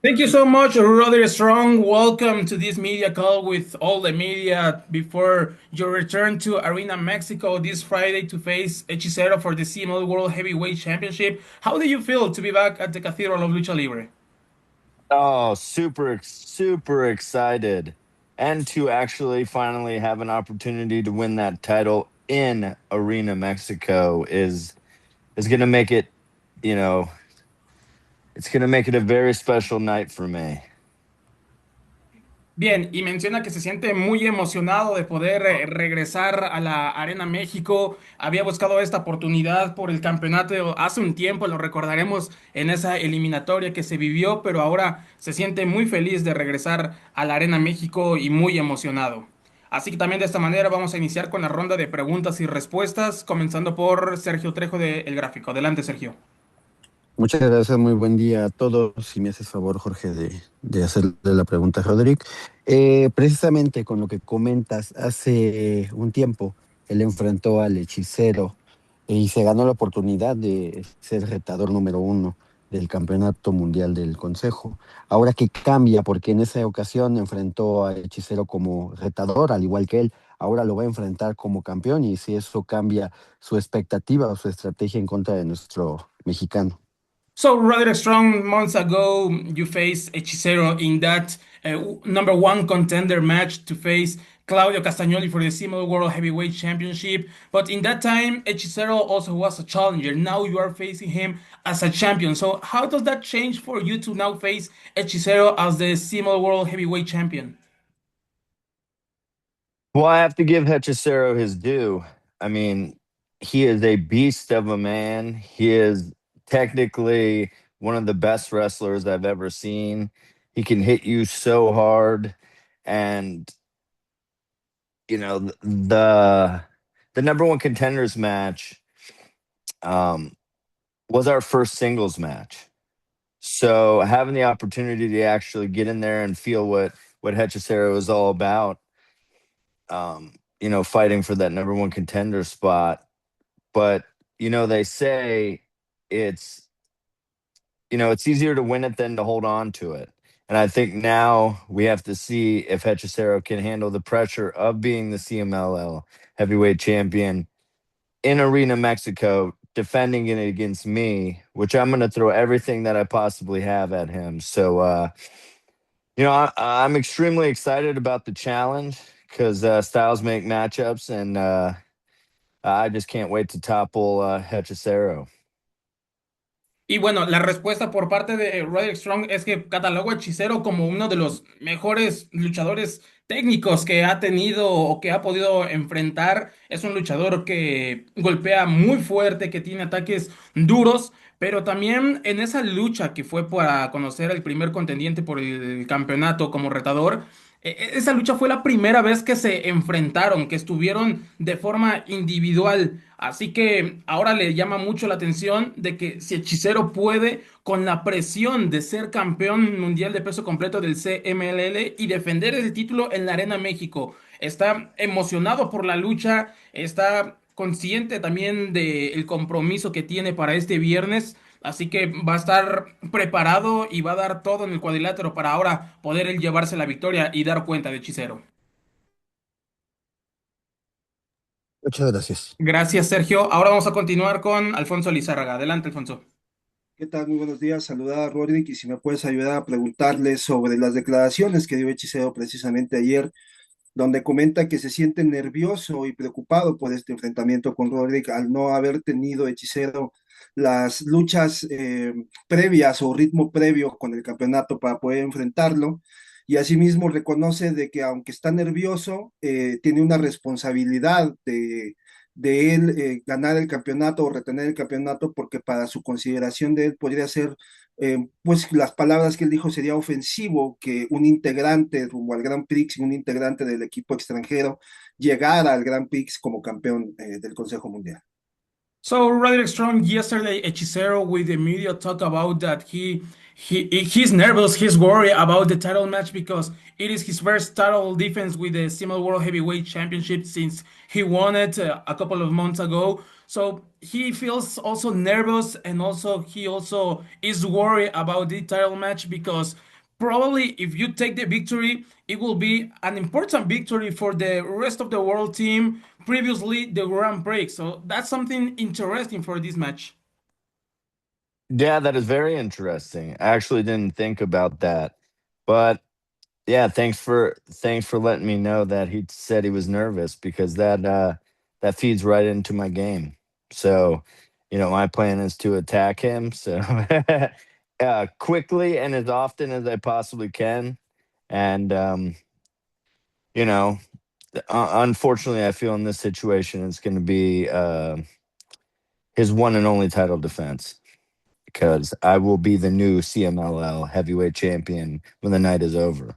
Thank you so much, Roderick Strong. Welcome to this media call with all the media before your return to Arena Mexico this Friday to face Hechicero for the CMLL World Heavyweight Championship. How do you feel to be back at the Cathedral of Lucha Libre? Oh, super excited. And to actually finally have an opportunity to win that title in Arena Mexico is going to make it, you know, it's going to make it a very special night for me. Bien, y menciona que se siente muy emocionado de poder regresar a la Arena México. Había buscado esta oportunidad por el campeonato hace un tiempo, lo recordaremos en esa eliminatoria que se vivió, pero ahora se siente muy feliz de regresar a la Arena México y muy emocionado. Así que también de esta manera vamos a iniciar con la ronda de preguntas y respuestas, comenzando por Sergio Trejo de El Gráfico. Adelante, Sergio. Muchas gracias, muy buen día a todos. Si me haces favor, Jorge, de hacerle la pregunta a Roderick. Precisamente con lo que comentas, hace un tiempo él enfrentó al Hechicero y se ganó la oportunidad de ser retador número uno del Campeonato Mundial del Consejo. Ahora que cambia, porque en esa ocasión enfrentó a Hechicero como retador, al igual que él, ahora lo va a enfrentar como campeón y si eso cambia su expectativa o su estrategia en contra de nuestro mexicano. So, Roderick Strong, months ago, you faced Hechicero in that number one contender match to face Claudio Castagnoli for the CMLL World Heavyweight Championship. But in that time, Hechicero also was a challenger. Now you are facing him as a champion. So, how does that change for you to now face Hechicero as the CMLL World Heavyweight Champion? Well, I have to give Hechicero his due. I mean, he is a beast of a man. He is technically one of the best wrestlers I've ever seen. He can hit you so hard. And the number one contenders match um was our first singles match. So having the opportunity to actually get in there and feel what Hechicero is all about, fighting for that number one contender spot. But they say it's it's easier to win it than to hold on to it. And I think now we have to see if Hechicero can handle the pressure of being the CMLL heavyweight champion in Arena Mexico, defending it against me, which I'm going to throw everything that I possibly have at him. So, I'm extremely excited about the challenge because styles make matchups, and I just can't wait to topple Hechicero. Y bueno, la respuesta por parte de Roderick Strong es que catalogo a Hechicero como uno de los mejores luchadores técnicos que ha tenido o que ha podido enfrentar. Es un luchador que golpea muy fuerte, que tiene ataques duros, pero también en esa lucha que fue para conocer al primer contendiente por el campeonato como retador. Esa lucha fue la primera vez que se enfrentaron, que estuvieron de forma individual. Así que ahora le llama mucho la atención de que si Hechicero puede, con la presión de ser campeón mundial de peso completo del CMLL y defender ese título en la Arena México, está emocionado por la lucha, está consciente también del compromiso que tiene para este viernes. Así que va a estar preparado y va a dar todo en el cuadrilátero para ahora poder él llevarse la victoria y dar cuenta de Hechicero. Muchas gracias. Gracias, Sergio. Ahora vamos a continuar con Alfonso Lizárraga. Adelante, Alfonso. ¿Qué tal? Muy buenos días. Saludar a Roderick y si me puedes ayudar a preguntarle sobre las declaraciones que dio Hechicero precisamente ayer, donde comenta que se siente nervioso y preocupado por este enfrentamiento con Roderick al no haber tenido Hechicero las luchas previas o ritmo previo con el campeonato para poder enfrentarlo. Y asimismo reconoce de que aunque está nervioso, tiene una responsabilidad de él ganar el campeonato o retener el campeonato, porque para su consideración de él podría ser, pues las palabras que él dijo, sería ofensivo que un integrante rumbo al Grand Prix, un integrante del equipo extranjero, llegara al Grand Prix como campeón del Consejo Mundial. So Roderick Strong yesterday, Hechicero with the media talk about that he's nervous, he's worried about the title match because it is his first title defense with the CML World Heavyweight Championship since he won it a couple of months ago. So he feels also nervous and also he also is worried about the title match because probably if you take the victory, it will be an important victory for the rest of the world team, previously the Grand Prix. So that's something interesting for this match. Yeah, that is very interesting. I actually didn't think about that. But yeah, thanks for letting me know that he said he was nervous because that feeds right into my game. So, my plan is to attack him so quickly and as often as I possibly can. And you know, unfortunately, I feel in this situation it's going to be his one and only title defense because I will be the new CMLL heavyweight champion when the night is over.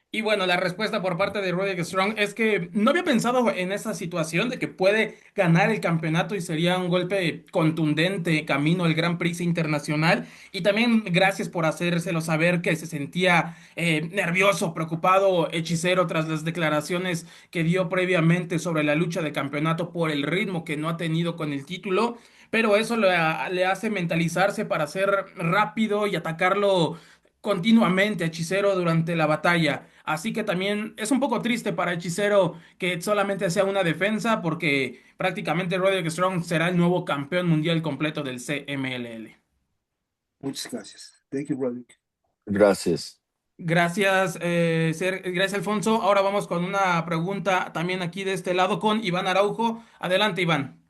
Y bueno, la respuesta por parte de Roderick Strong es que no había pensado en esa situación de que puede ganar el campeonato y sería un golpe contundente camino al Grand Prix internacional. Y también gracias por hacérselo saber que se sentía nervioso, preocupado, hechicero tras las declaraciones que dio previamente sobre la lucha de campeonato por el ritmo que no ha tenido con el título. Pero eso le hace mentalizarse para ser rápido y atacarlo continuamente a Hechicero durante la batalla. Así que también es un poco triste para Hechicero que solamente sea una defensa porque prácticamente Roderick Strong será el nuevo campeón mundial completo del CMLL. Muchas gracias. Thank you, Roderick. Gracias. Gracias, gracias Alfonso. Ahora vamos con una pregunta también aquí de este lado con Iván Araujo. Adelante, Iván.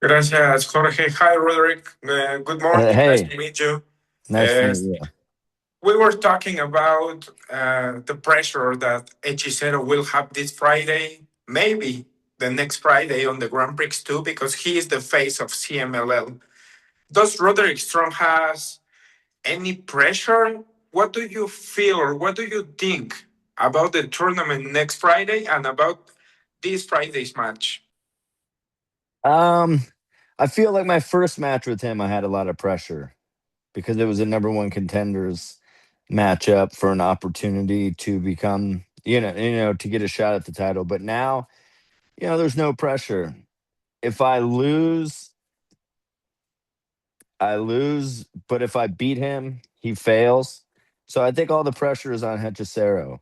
Gracias, Jorge. Hi, Roderick. Good morning. Nice Hey, to meet you. nice to Uh, meet you. we were talking about the pressure that Hechicero will have this Friday, maybe the next Friday on the Grand Prix too, because he is the face of CMLL. Does Roderick Strong has any pressure? What do you feel or what do you think about the tournament next Friday and about this Friday's match? Um, I feel like my first match with him, I had a lot of pressure because it was a number one contenders matchup for an opportunity to become, to get a shot at the title. But now, there's no pressure. If I lose, I lose. But if I beat him, he fails. So I think all the pressure is on Hechicero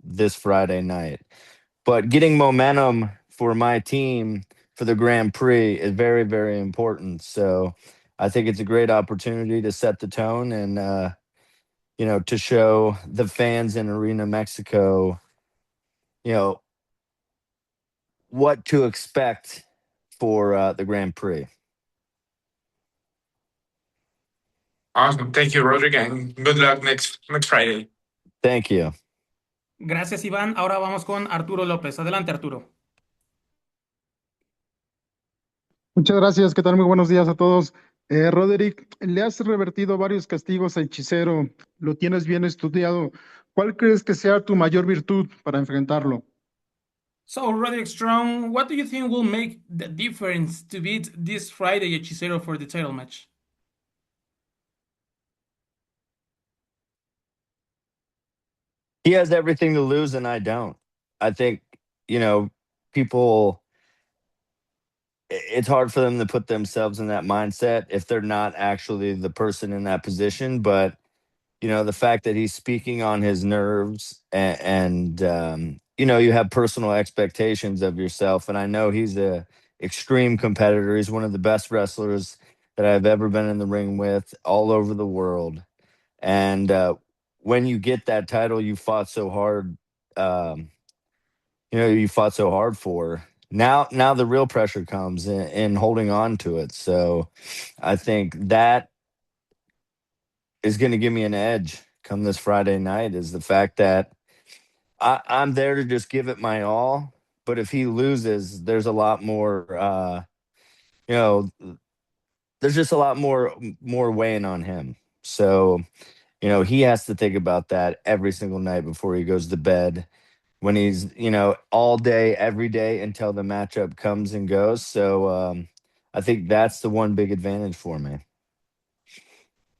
this Friday night. But getting momentum for my team for the Grand Prix is very, very important. So I think it's a great opportunity to set the tone and to show the fans in Arena Mexico, you know, what to expect for the Grand Prix. Awesome. Thank you, Roderick, and good luck next Friday. Thank you. Gracias, Iván. Ahora vamos con Arturo López. Adelante, Arturo. Muchas gracias, ¿qué tal? Muy buenos días a todos. Roderick, le has revertido varios castigos a Hechicero, lo tienes bien estudiado. ¿Cuál crees que sea tu mayor virtud para enfrentarlo? So, Roderick Strong, what do you think will make the difference to beat this Friday Hechicero for the title match? He has everything to lose, and I don't. I think, people, it's hard for them to put themselves in that mindset if they're not actually the person in that position. But the fact that he's speaking on his nerves and you have personal expectations of yourself. And I know he's a extreme competitor. He's one of the best wrestlers that I've ever been in the ring with all over the world. And when you get that title, you fought so hard, you fought so hard for. Now the real pressure comes in holding on to it. So I think that is going to give me an edge come this Friday night is the fact that I'm there to just give it my all. But if he loses, there's a lot more, you know, there's just a lot more weighing on him. So, he has to think about that every single night before he goes to bed when he's, all day, every day until the matchup comes and goes. So I think that's the one big advantage for me.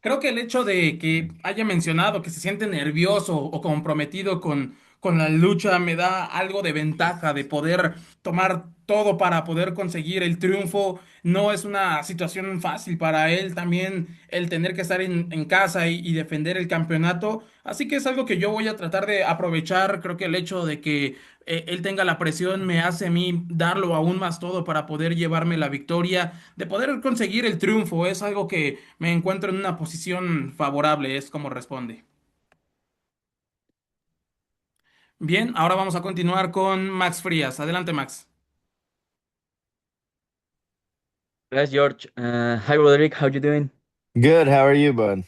Creo que el hecho de que haya mencionado que se siente nervioso o comprometido con con la lucha me da algo de ventaja de poder tomar todo para poder conseguir el triunfo. No es una situación fácil para él también el tener que estar en casa y defender el campeonato. Así que es algo que yo voy a tratar de aprovechar. Creo que el hecho de que él tenga la presión me hace a mí darlo aún más todo para poder llevarme la victoria, de poder conseguir el triunfo. Es algo que me encuentro en una posición favorable, es como responde. Bien, ahora vamos a continuar con Max Frías. Adelante, Max. Yes, George. Hi, Roderick. How you doing? Good. How are you, bud?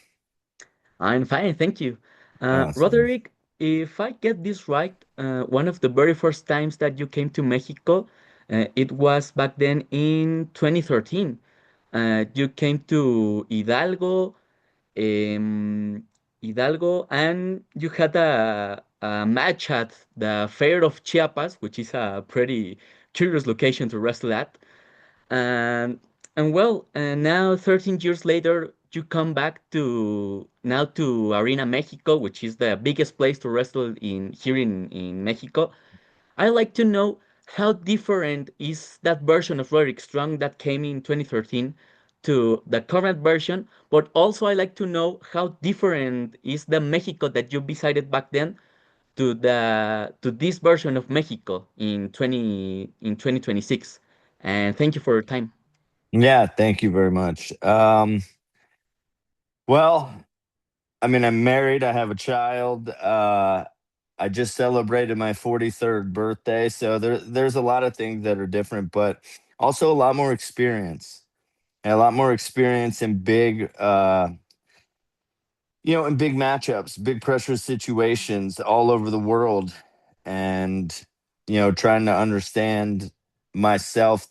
I'm fine, thank you. Awesome. Roderick, if I get this right, one of the very first times that you came to Mexico, it was back then in 2013. You came to um, Hidalgo, and you had a match at the Fair of Chiapas, which is a pretty curious location to wrestle at. And and now 13 years later, you come back to Arena Mexico, which is the biggest place to wrestle in here in Mexico. I like to know how different is that version of Roderick Strong that came in 2013 to the current version, but also I like to know how different is the Mexico that you decided back then to this version of Mexico in 2026. And thank you for your time. Yeah, thank you very much. Well, I mean, I'm married, I have a child. I just celebrated my 43rd birthday, so there's a lot of things that are different, but also a lot more experience. And a lot more experience in big in big matchups, big pressure situations all over the world, and trying to understand myself.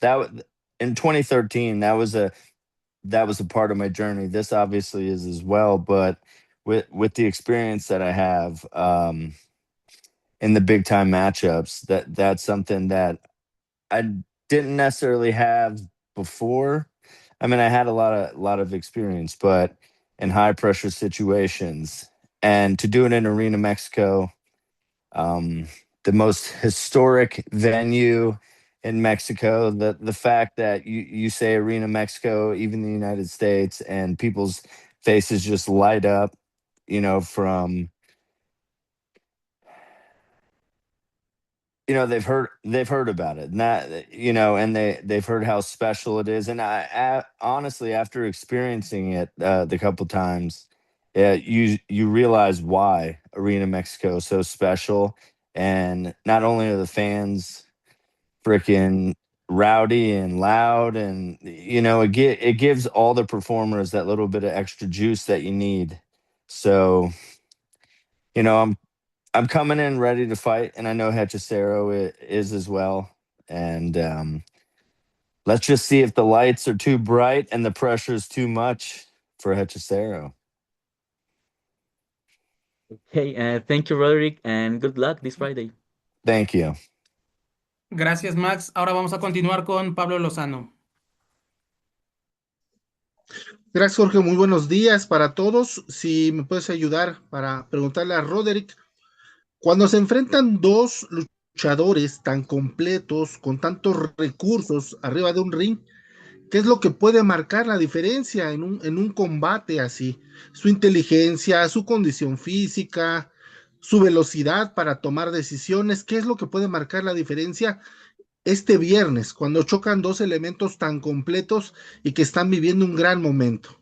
In 2013, that was a part of my journey. This obviously is as well, but with the experience that I have in the big time matchups, that's something that I didn't necessarily have before. I mean, I had a lot of experience, but in high pressure situations, and to do it in Arena Mexico, um, the most historic venue in Mexico. The fact that you say Arena Mexico, even the United States, and people's faces just light up, from they've heard about it, not and they've heard how special it is. And honestly, after experiencing it the couple times, you realize why Arena Mexico is so special. And not only are the fans freaking rowdy and loud, and it gives all the performers that little bit of extra juice that you need. So I'm coming in ready to fight, and I know Hechicero is as well. And let's just see if the lights are too bright and the pressure is too much for Hechicero. Hey, thank you, Roderick, and good luck this Friday. Thank you. Gracias, Max. Ahora vamos a continuar con Pablo Lozano. Gracias, Jorge. Muy buenos días para todos. Si me puedes ayudar para preguntarle a Roderick, cuando se enfrentan dos luchadores tan completos, con tantos recursos arriba de un ring, ¿qué es lo que puede marcar la diferencia en un combate así? Su inteligencia, su condición física, su velocidad para tomar decisiones, ¿qué es lo que puede marcar la diferencia este viernes cuando chocan dos elementos tan completos y que están viviendo un gran momento?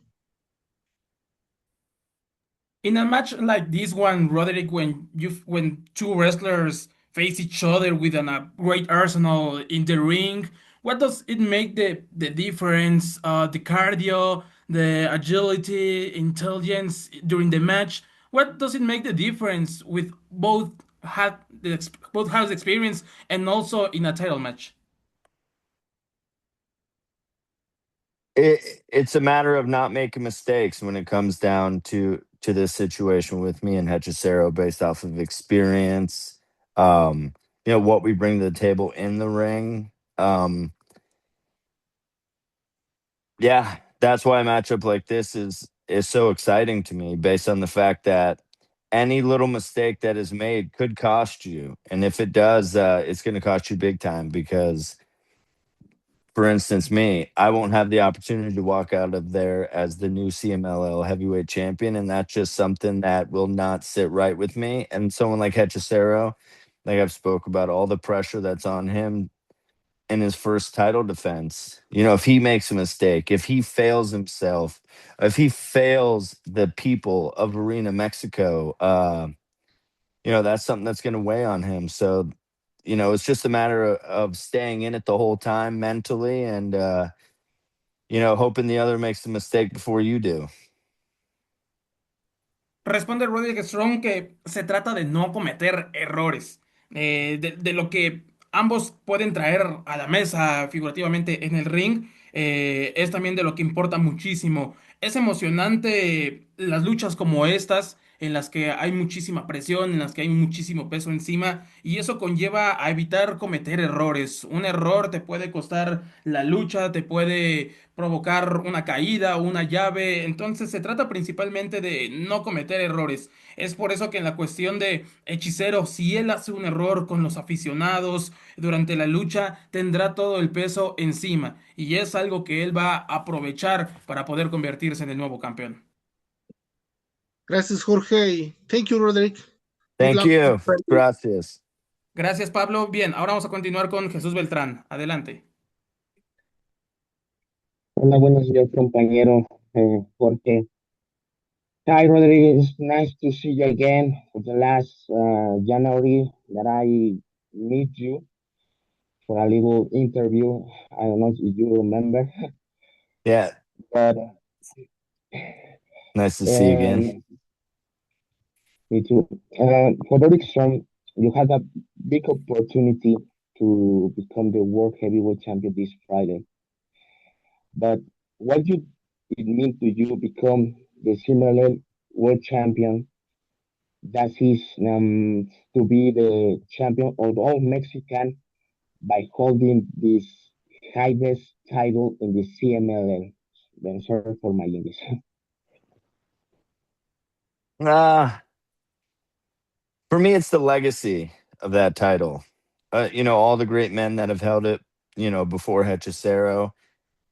In a match like this one, Roderick, when two wrestlers face each other with a great arsenal in the ring, what does it make the difference? The cardio, the agility, intelligence during the match. What does it make the difference with both has experience and also in a title match? It's a matter of not making mistakes when it comes down to this situation with me and Hechicero, based off of experience. What we bring to the table in the ring. Yeah, that's why a matchup like this is so exciting to me, based on the fact that any little mistake that is made could cost you. And if it does, it's going to cost you big time because, for instance, me, I won't have the opportunity to walk out of there as the new CMLL heavyweight champion. And that's just something that will not sit right with me. And someone like Hechicero, like I've spoke about all the pressure that's on him in his first title defense. If he makes a mistake, if he fails himself, if he fails the people of Arena Mexico, that's something that's going to weigh on him. So, it's just a matter of staying in it the whole time mentally and, hoping the other makes the mistake before you do. Responde Roderick Strong que se trata de no cometer errores, de lo que ambos pueden traer a la mesa figurativamente en el ring, es también de lo que importa muchísimo. Es emocionante las luchas como estas, en las que hay muchísima presión, en las que hay muchísimo peso encima, y eso conlleva a evitar cometer errores. Un error te puede costar la lucha, te puede provocar una caída o una llave. Entonces se trata principalmente de no cometer errores. Es por eso que en la cuestión de Hechicero, si él hace un error con los aficionados durante la lucha, tendrá todo el peso encima. Y es algo que él va a aprovechar para poder convertirse en el nuevo campeón. Gracias, Jorge. Thank you, Roderick. Good Thank luck on you. Friday. Gracias. Gracias, Pablo. Bien, ahora vamos a continuar con Jesús Beltrán. Adelante. Hola, buenos días, compañero Jorge. Hi, Roderick. It's nice to see you again. For the last January that I meet you for a little interview. I don't know if you remember, Yeah. but Nice to see you again. me too. For Roderick Strong, you had a big opportunity to become the world heavyweight champion this Friday. But what did it mean to you become the CMLL world champion? That is to be the champion of all Mexican by holding this highest title in the CMLL. I'm sorry for my English. Uh, for me, it's the legacy of that title. All the great men that have held it, before Hechicero,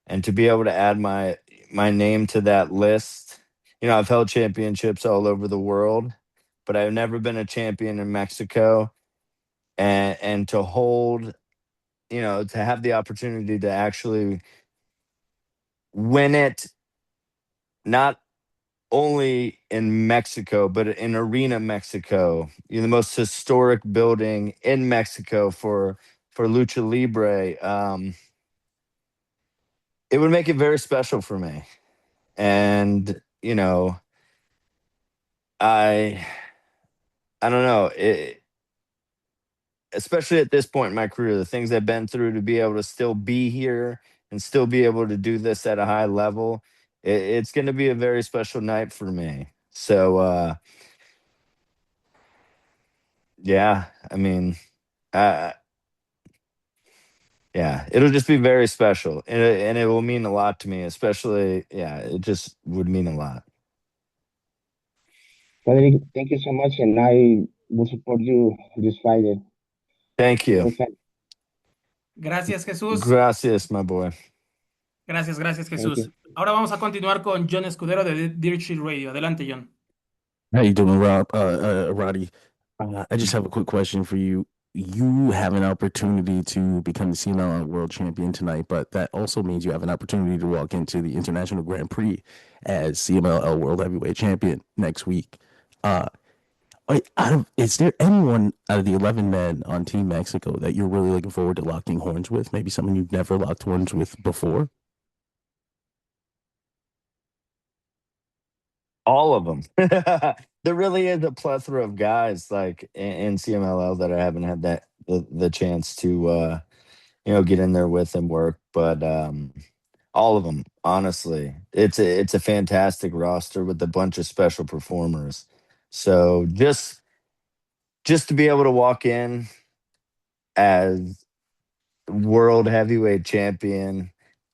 and to be able to add my name to that list. I've held championships all over the world, but I've never been a champion in Mexico. And to hold, to have the opportunity to actually win it, not only in Mexico, but in Arena Mexico, the most historic building in Mexico for lucha libre. It would make it very special for me. And I don't know, especially at this point in my career, the things I've been through, to be able to still be here and still be able to do this at a high level, it's going to be a very special night for me. So yeah, I mean, uh, yeah, it'll just be very special, and it will mean a lot to me, especially, yeah, it just would mean a lot. Roderick, thank you so much, and I will support you this Friday. Thank you. Gracias, Jesús. Gracias, my boy. Gracias, gracias, Thank Jesús. you. Ahora vamos a continuar con John Escudero de Dirt Sheet Radio. Adelante, John. How you doing, Roddy? I just have a quick question for you. You have an opportunity to become the CMLL World Champion tonight, but that also means you have an opportunity to walk into the International Grand Prix as CMLL World Heavyweight Champion next week. Is there anyone out of the 11 men on Team Mexico that you're really looking forward to locking horns with? Maybe someone you've never locked horns with before? All of them. There really is a plethora of guys like in CMLL that I haven't had the chance to get in there with and work, but all of them, honestly. It's a fantastic roster with a bunch of special performers. So just to be able to walk in as world heavyweight champion,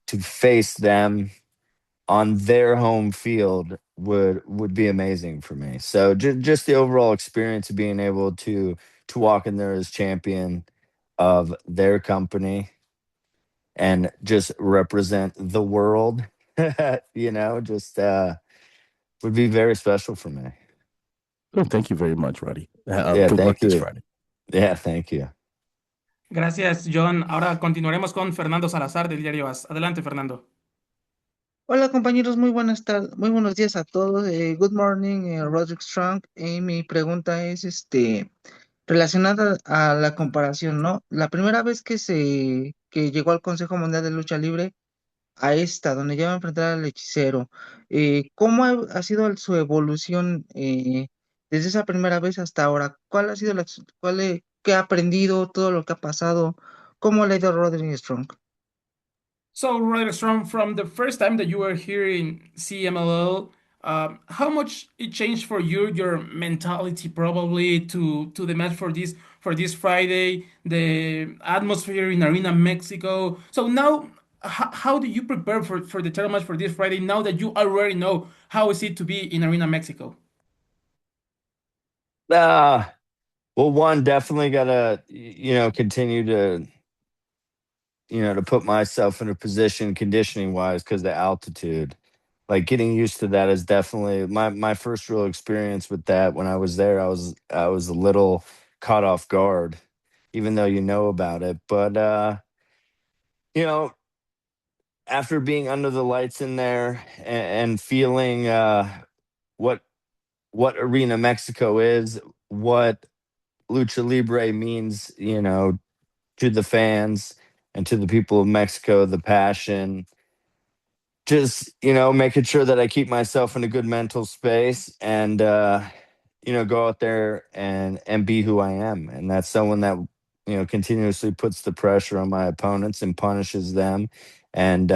to face them on their home field would be amazing for me. So just the overall experience of being able to walk in there as champion of their company and just represent the world, just would be very special for me. Oh, thank you very much, Roddy. Yeah, Good luck thank this you. Friday. Yeah, thank you. Gracias, John. Ahora continuaremos con Fernando Salazar del diario AS. Adelante, Fernando. Hola compañeros, muy buenas tardes, muy buenos días a todos. Good morning, Roderick Strong. Mi pregunta es relacionada a la comparación, ¿no? La primera vez que llegó al Consejo Mundial de Lucha Libre, a esta, donde ya va a enfrentar al Hechicero, ¿cómo ha sido su evolución desde esa primera vez hasta ahora? ¿Cuál ha sido qué ha aprendido, todo lo que ha pasado? ¿Cómo le ha ido a Roderick Strong? So, Roderick Strong, from the first time that you were here in CMLL, how much it changed for you, your mentality probably to the match for this Friday, the atmosphere in Arena Mexico. So now, how do you prepare for the title match for this Friday now that you already know how is it to be in Arena Mexico? Well, one, definitely gotta, continue to put myself in a position conditioning wise because the altitude. Like getting used to that is definitely my first real experience with that. When I was there, I was a little caught off guard, even though you know about it. But you know, after being under the lights in there and feeling what what Arena Mexico is, what lucha libre means, to the fans and to the people of Mexico, the passion, just making sure that I keep myself in a good mental space and go out there and be who I am. And that's someone that continuously puts the pressure on my opponents and punishes them and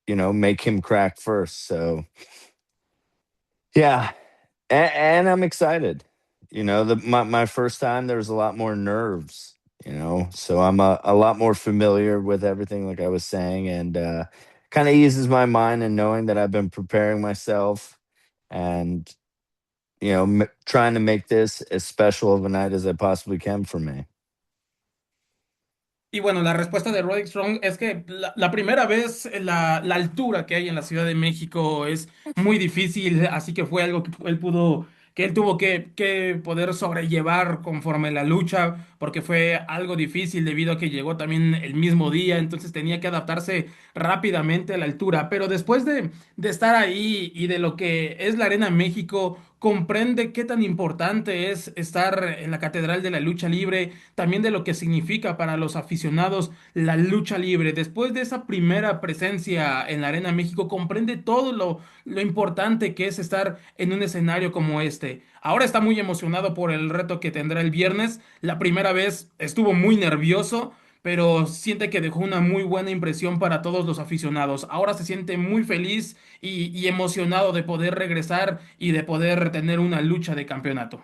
make him crack first. So yeah, and I'm excited. My first time there was a lot more nerves, so I'm a lot more familiar with everything, like I was saying, and kind of eases my mind and knowing that I've been preparing myself and trying to make this as special of a night as I possibly can for me. Y bueno, la respuesta de Roderick Strong es que la primera vez la altura que hay en la Ciudad de México es muy difícil, así que fue algo que él tuvo que poder sobrellevar conforme la lucha, porque fue algo difícil debido a que llegó también el mismo día, entonces tenía que adaptarse rápidamente a la altura. Pero después de estar ahí y de lo que es la Arena México, comprende qué tan importante es estar en la Catedral de la Lucha Libre, también de lo que significa para los aficionados la lucha libre. Después de esa primera presencia en la Arena México, comprende todo lo importante que es estar en un escenario como este. Ahora está muy emocionado por el reto que tendrá el viernes. La primera vez estuvo muy nervioso, pero siente que dejó una muy buena impresión para todos los aficionados. Ahora se siente muy feliz y emocionado de poder regresar y de poder tener una lucha de campeonato.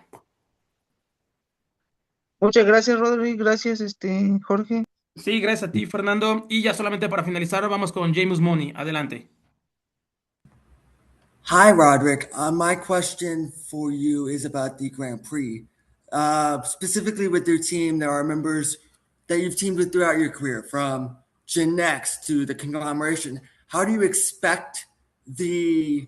Muchas gracias, Roderick. Gracias, Jorge. Sí, gracias a ti, Fernando. Y ya solamente para finalizar, vamos con James Money. Adelante. Hi, Roderick. My question for you is about the Grand Prix. Specifically with your team, there are members that you've teamed with throughout your career, from Gen X to the conglomeration. How do you expect the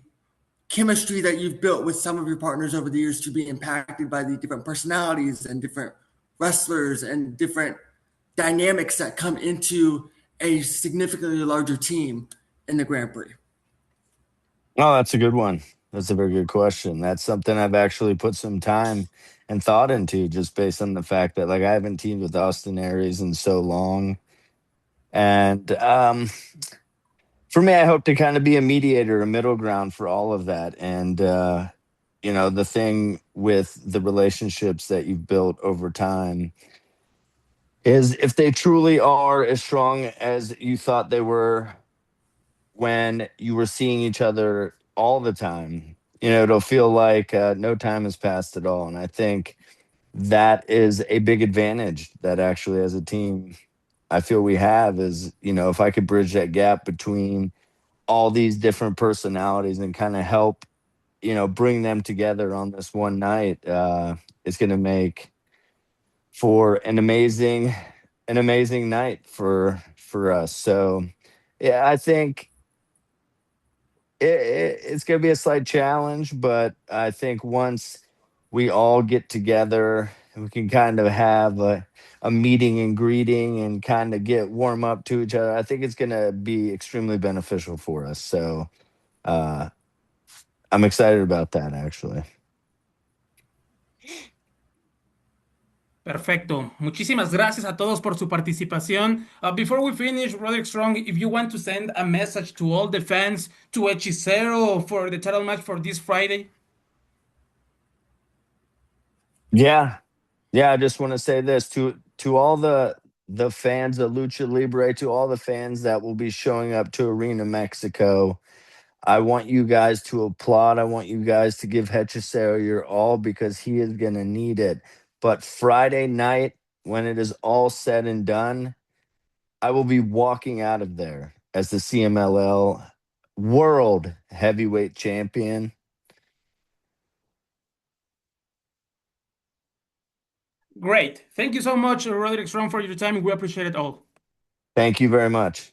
chemistry that you've built with some of your partners over the years to be impacted by the different personalities and different wrestlers and different dynamics that come into a significantly larger team in the Grand Prix? Oh, that's a good one. That's a very good question. That's something I've actually put some time and thought into, just based on the fact that, like, I haven't teamed with Austin Aries in so long. And for me, I hope to kind of be a mediator, a middle ground for all of that. And the thing with the relationships that you've built over time is, if they truly are as strong as you thought they were when you were seeing each other all the time, it'll feel like no time has passed at all. And I think that is a big advantage that, actually, as a team, I feel we have, is, if I could bridge that gap between all these different personalities and kind of help, bring them together on this one night. It's going to make for an amazing night for us. So yeah, I think it's going to be a slight challenge, but I think once we all get together and we can kind of have a meeting and greeting and kind of get warm up to each other, I think it's going to be extremely beneficial for us. So I'm excited about that, actually. Perfecto. Muchísimas gracias a todos por su participación. Before we finish, Roderick Strong, if you want to send a message to all the fans, to Hechicero for the title match for this Friday. Yeah. I just want to say this to all the fans of Lucha Libre, to all the fans that will be showing up to Arena Mexico. I want you guys to applaud. I want you guys to give Hechicero your all because he is going to need it. But Friday night, when it is all said and done, I will be walking out of there as the CMLL World Heavyweight Champion. Great. Thank you so much, Roderick Strong, for your time. We appreciate it all. Thank you very much.